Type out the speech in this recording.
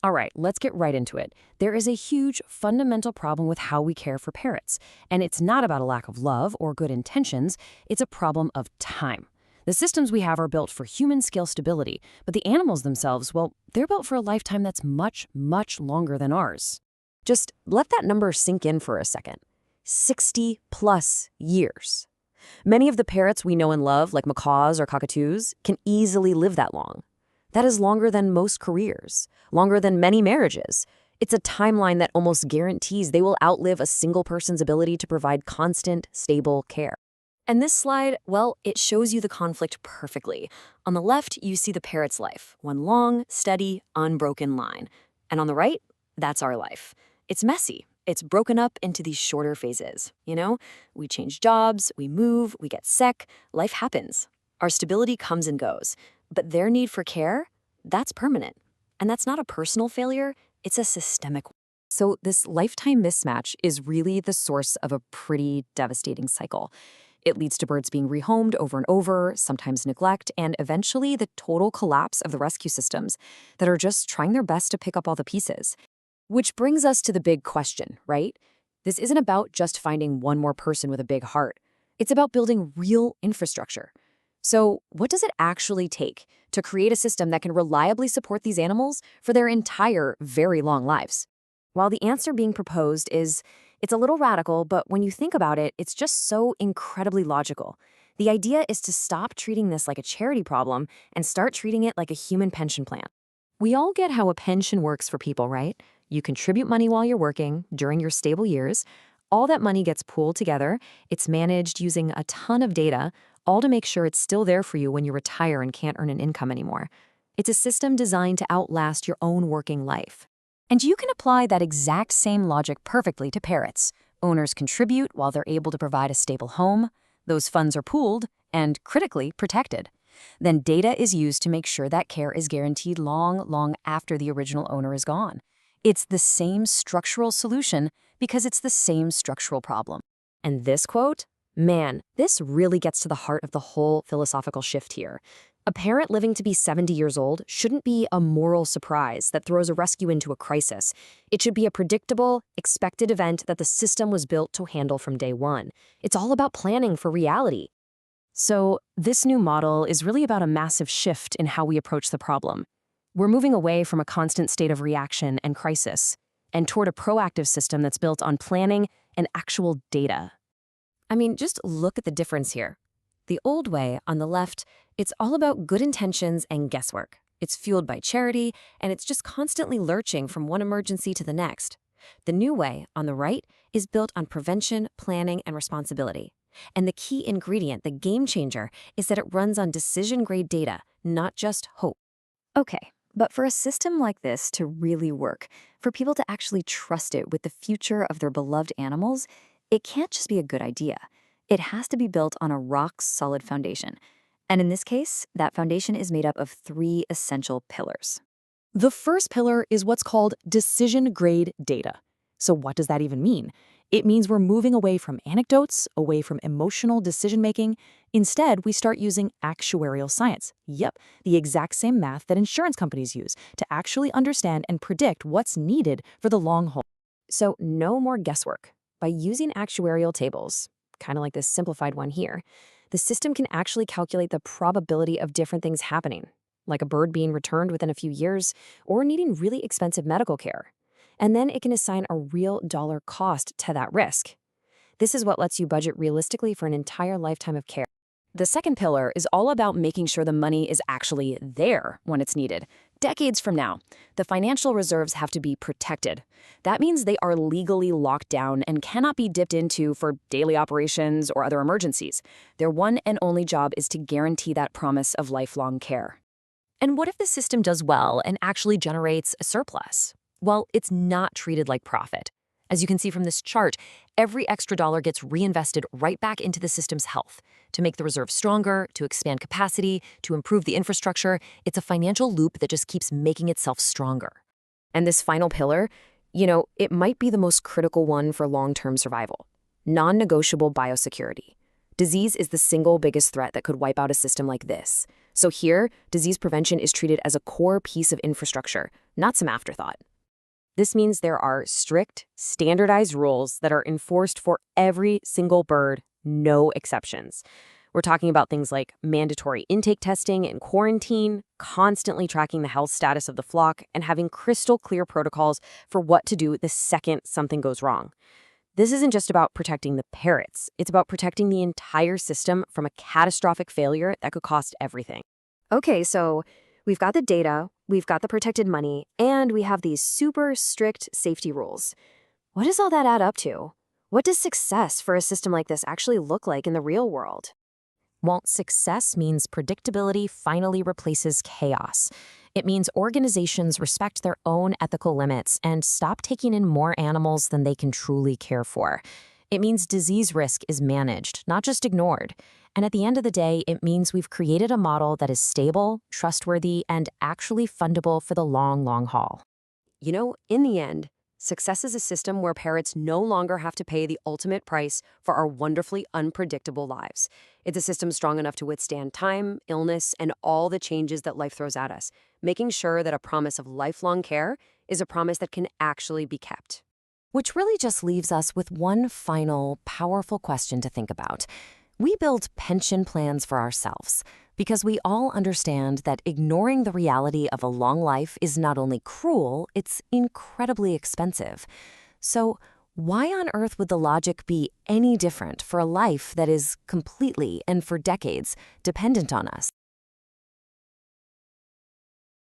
All right, let's get right into it. There is a huge fundamental problem with how we care for parrots, and it's not about a lack of love or good intentions, it's a problem of time. The systems we have are built for human scale stability, but the animals themselves, well, they're built for a lifetime that's much, much longer than ours. Just let that number sink in for a second. 60 plus years. Many of the parrots we know and love, like macaws or cockatoos, can easily live that long. That is longer than most careers, longer than many marriages. It's a timeline that almost guarantees they will outlive a single person's ability to provide constant, stable care. And this slide, well, it shows you the conflict perfectly. On the left, you see the parrot's life, one long, steady, unbroken line. And on the right, that's our life. It's messy. It's broken up into these shorter phases. We change jobs, we move, we get sick, life happens. Our stability comes and goes. But their need for care, that's permanent. And that's not a personal failure, it's a systemic one. So this lifetime mismatch is really the source of a pretty devastating cycle. It leads to birds being rehomed over and over, sometimes neglect, and eventually the total collapse of the rescue systems that are just trying their best to pick up all the pieces. Which brings us to the big question, right? This isn't about just finding one more person with a big heart. It's about building real infrastructure. So what does it actually take to create a system that can reliably support these animals for their entire, very long lives? While the answer being proposed it's a little radical, but when you think about it, it's just so incredibly logical. The idea is to stop treating this like a charity problem and start treating it like a human pension plan. We all get how a pension works for people, right? You contribute money while you're working during your stable years. All that money gets pooled together. It's managed using a ton of data, all to make sure it's still there for you when you retire and can't earn an income anymore. It's a system designed to outlast your own working life. And you can apply that exact same logic perfectly to parrots. Owners contribute while they're able to provide a stable home. Those funds are pooled and, critically, protected. Then data is used to make sure that care is guaranteed long, long after the original owner is gone. It's the same structural solution because it's the same structural problem. And this quote? Man, this really gets to the heart of the whole philosophical shift here. A parrot living to be 70 years old shouldn't be a moral surprise that throws a rescue into a crisis. It should be a predictable, expected event that the system was built to handle from day one. It's all about planning for reality. So this new model is really about a massive shift in how we approach the problem. We're moving away from a constant state of reaction and crisis, and toward a proactive system that's built on planning and actual data. I mean, just look at the difference here. The old way, on the left, it's all about good intentions and guesswork. It's fueled by charity, and it's just constantly lurching from one emergency to the next. The new way, on the right, is built on prevention, planning, and responsibility. And the key ingredient, the game changer, is that it runs on decision-grade data, not just hope. Okay, but for a system like this to really work, for people to actually trust it with the future of their beloved animals, it can't just be a good idea. It has to be built on a rock-solid foundation. And in this case, that foundation is made up of 3 essential pillars. The first pillar is what's called decision-grade data. So what does that even mean? It means we're moving away from anecdotes, away from emotional decision-making. Instead, we start using actuarial science. Yep, the exact same math that insurance companies use to actually understand and predict what's needed for the long haul. So no more guesswork. By using actuarial tables, kind of like this simplified one here, the system can actually calculate the probability of different things happening, like a bird being returned within a few years or needing really expensive medical care. And then it can assign a real dollar cost to that risk. This is what lets you budget realistically for an entire lifetime of care. The second pillar is all about making sure the money is actually there when it's needed. Decades from now, the financial reserves have to be protected. That means they are legally locked down and cannot be dipped into for daily operations or other emergencies. Their one and only job is to guarantee that promise of lifelong care. And what if the system does well and actually generates a surplus? Well, it's not treated like profit. As you can see from this chart, every extra dollar gets reinvested right back into the system's health. To make the reserve stronger, to expand capacity, to improve the infrastructure, it's a financial loop that just keeps making itself stronger. And this final pillar, it might be the most critical one for long-term survival. Non-negotiable biosecurity. Disease is the single biggest threat that could wipe out a system like this. So here, disease prevention is treated as a core piece of infrastructure, not some afterthought. This means there are strict, standardized rules that are enforced for every single bird, no exceptions. We're talking about things like mandatory intake testing and quarantine, constantly tracking the health status of the flock, and having crystal clear protocols for what to do the second something goes wrong. This isn't just about protecting the parrots. It's about protecting the entire system from a catastrophic failure that could cost everything. Okay, so we've got the data, we've got the protected money, and we have these super strict safety rules. What does all that add up to? What does success for a system like this actually look like in the real world? Well, success means predictability finally replaces chaos. It means organizations respect their own ethical limits and stop taking in more animals than they can truly care for. It means disease risk is managed, not just ignored. And at the end of the day, it means we've created a model that is stable, trustworthy, and actually fundable for the long, long haul. You know, in the end, success is a system where parrots no longer have to pay the ultimate price for our wonderfully unpredictable lives. It's a system strong enough to withstand time, illness, and all the changes that life throws at us, making sure that a promise of lifelong care is a promise that can actually be kept. Which really just leaves us with one final, powerful question to think about. We build pension plans for ourselves because we all understand that ignoring the reality of a long life is not only cruel, it's incredibly expensive. So why on earth would the logic be any different for a life that is completely and for decades dependent on us?